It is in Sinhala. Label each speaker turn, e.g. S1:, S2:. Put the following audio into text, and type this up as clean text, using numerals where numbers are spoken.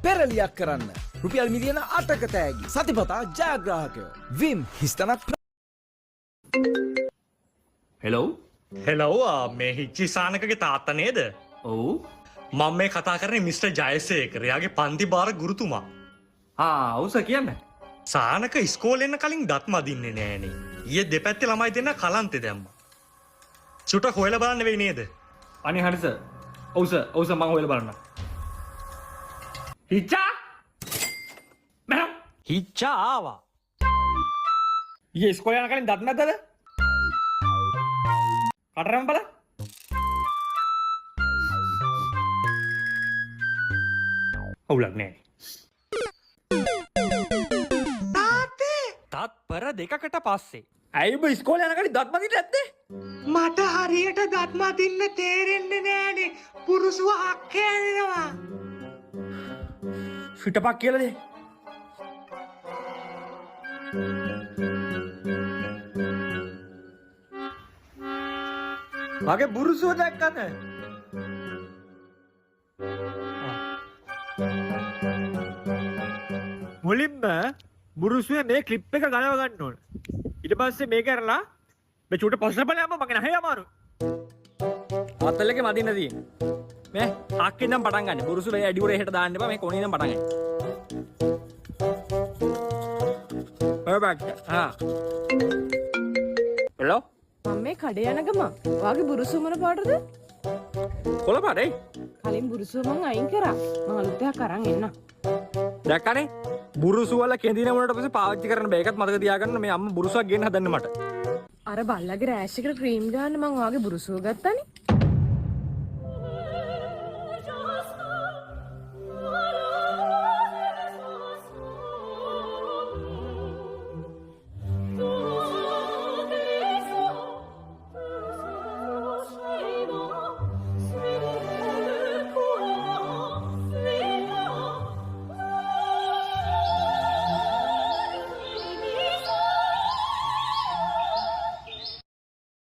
S1: පෙරලියක් කරන්න. රුපියල් මිලියන 8ක තෑගි. සතිපතා ජයග්‍රාහකයෝ. විම් හිස්තනක්.
S2: හෙලෝ
S3: හෙලෝ මේ හිච්චි සානකගේ තාත්තා නේද?
S2: ඔව්
S3: මම මේ කතා කරන්නේ මිස්ටර් ජයසේකර. එයාගේ පන්ති භාර ගුරුතුමා.
S2: ඔව් සර් කියන්න.
S3: සානක ඉස්කෝලේ එන්න කලින් දත් මදින්නේ නෑනේ. ඊයේ දෙපැත්තේ ළමයි දෙන්න කලන්තේ දැම්මා. චුට්ටක් හොයලා බලන්න වෙයි නේද?
S2: අනේ හරි සර්. ඔව් සර් මම හොයලා බලන්න. හිච්චා මම
S3: හිච්චා ආවා.
S2: ඊයේ ඉස්කෝලේ යන කලින් දත් නැද්දද? කටරම් බල. ඔව්ලක් නෑ.
S3: තත්පර දෙකකට පස්සේ
S2: ඇයි ඔබ ඉස්කෝලේ යන කලින් දත් මදින්න නැත්තේ?
S3: මට හරියට දත් මදින්න තේරෙන්නේ නෑනේ. පුරුසුව හක්ක යනවා.
S2: පිටපක් කියලා දේ. මගේ බුරුසුව දැක්කද?
S4: මුලින්ම බුරුසුවේ මේ ක්ලිප් එක ගලව ගන්න ඕන. ඊට පස්සේ මේක කරලා මේ චූට පස්සට බලයම මගේ නැහැ අමාරු.
S2: අතලගේ මදින්න තියෙන්නේ. මේ හක්කෙන් නම් පටන් ගන්න. බුරුසුව මේ ඇඩි උරේ හෙට දාන්න එපා. මේ කොණේ නම් පටන් ගන්න. පර්ෆෙක්ට්. හෙලෝ
S5: මම මේ කඩේ යන ගමන් ඔයාගේ බුරුසුව මොන පාටද?
S2: කොළ පාටයි.
S5: කලින් බුරුසුව මං අයින් කරා. මං අලුත් එකක් අරන් එන්න.
S2: දැක්කනේ? බුරුසුව වල කෙඳින වුණාට පස්සේ පාවිච්චි කරන්න බෑ. ඒකත් මතක තියාගන්න. මේ අම්ම බුරුසුවක් ගෙන්න හදන්න මට.
S5: අර බල්ලගේ රෑෂ් එකට ක්‍රීම් ගන්න මං ඔයාගේ බුරුසුව ගත්තානේ.